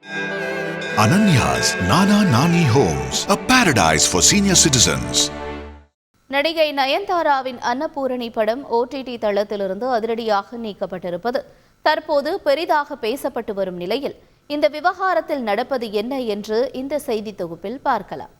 Ananya's Nana Nani Homes, a paradise for senior citizens. நடிகை நயன்தாராவின் அன்னபூரணி படம் OTT தளத்திலிருந்து அதிரடியாக நீக்கப்பட்டிருப்பது தற்போது பெரிதாக பேசப்பட்டு வரும் நிலையில் இந்த விவகாரத்தில் நடப்பது என்ன என்று இந்த செய்தி தொகுப்பில் பார்க்கலாம்.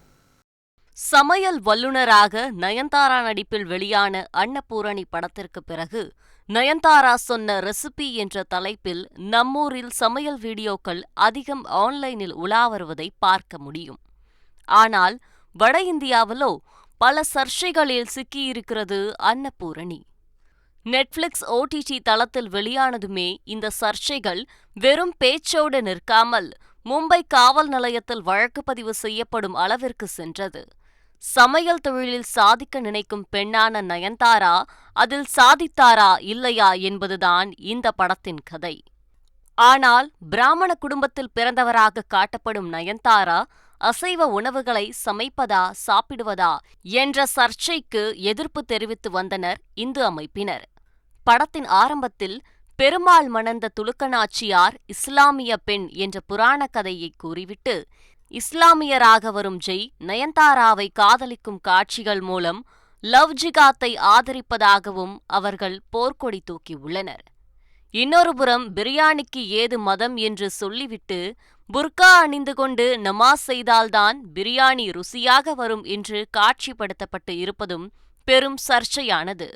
சமையல் வல்லுநராக நயன்தாரா நடிப்பில் வெளியான அன்னபூரணி படத்திற்கு பிறகு நயன்தாரா சொன்ன ரெசிபி என்ற தலைப்பில் நம்மூரில் சமையல் வீடியோக்கள் அதிகம் ஆன்லைனில் உலா வருவதை பார்க்க முடியும். ஆனால் வட இந்தியாவிலோ பல சர்ச்சைகளில் சிக்கியிருக்கிறது அன்னபூரணி. நெட்ஃபிளிக்ஸ் OTT தளத்தில் வெளியானதுமே இந்த சர்ச்சைகள் வெறும் பேச்சோடு நிற்காமல் மும்பை காவல் நிலையத்தில் வழக்கு பதிவு செய்யப்படும் அளவிற்கு சென்றது. சமையல் தொழிலில் சாதிக்க நினைக்கும் பெண்ணான நயன்தாரா அதில் சாதித்தாரா இல்லையா என்பதுதான் இந்த படத்தின் கதை. ஆனால் பிராமண குடும்பத்தில் பிறந்தவராக காட்டப்படும் நயன்தாரா அசைவ உணவுகளை சமைப்பதா சாப்பிடுவதா என்ற சர்ச்சைக்கு எதிர்ப்பு தெரிவித்து வந்தனர் இந்து அமைப்பினர். படத்தின் ஆரம்பத்தில் பெருமாள் மணந்த துலுக்கநாச்சியார் இஸ்லாமிய பெண் என்ற புராண கதையை கூறிவிட்டு இஸ்லாமியராக வரும் ஜெய் நயன்தாராவை காதலிக்கும் காட்சிகள் மூலம் லவ் ஜிகாத்தை ஆதரிப்பதாகவும் அவர்கள் போர்க்கொடி தூக்கியுள்ளனர். இன்னொருபுறம் பிரியாணிக்கு ஏது மதம் என்று சொல்லிவிட்டு புர்கா அணிந்து கொண்டு நமாஸ் செய்தால்தான் பிரியாணி ருசியாக வரும் என்று காட்சிப்படுத்தப்பட்டு இருப்பதும் பெரும் சர்ச்சையானது.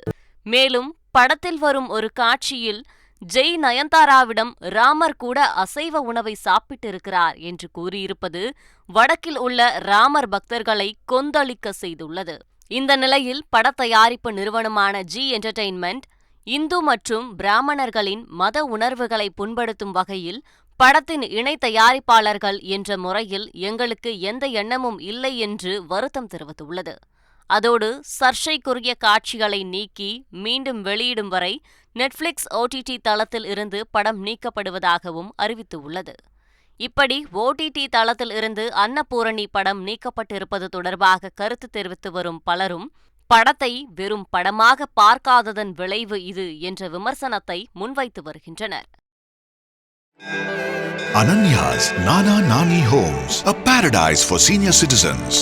மேலும் படத்தில் வரும் ஒரு காட்சியில் ஜெய் நயன்தாராவிடம் ராமர் கூட அசைவ உணவை சாப்பிட்டிருக்கிறார் என்று கூறியிருப்பது வடக்கில் உள்ள ராமர் பக்தர்களை கொந்தளிக்க செய்துள்ளது. இந்த நிலையில் பட தயாரிப்பு நிறுவனமான ஜி என்டர்டெயின்மெண்ட் இந்து மற்றும் பிராமணர்களின் மத உணர்வுகளை புண்படுத்தும் வகையில் படத்தின் இணை தயாரிப்பாளர்கள் என்ற முறையில் எங்களுக்கு எந்த எண்ணமும் இல்லை என்று வருத்தம் தெரிவித்துள்ளது. அதோடு சர்ச்சைக்குரிய காட்சிகளை நீக்கி மீண்டும் வெளியிடும் வரை நெட்ஃபிளிக்ஸ் OTT தளத்தில் இருந்து படம் நீக்கப்படுவதாகவும் அறிவித்துள்ளது. இப்படி OTT தளத்தில் இருந்து அன்னபூரணி படம் நீக்கப்பட்டிருப்பது தொடர்பாக கருத்து தெரிவித்து வரும் பலரும் படத்தை வெறும் படமாக பார்க்காததன் விளைவு இது என்ற விமர்சனத்தை முன்வைத்து வருகின்றனர். Ananya's Nana Nani Homes, a paradise for senior citizens.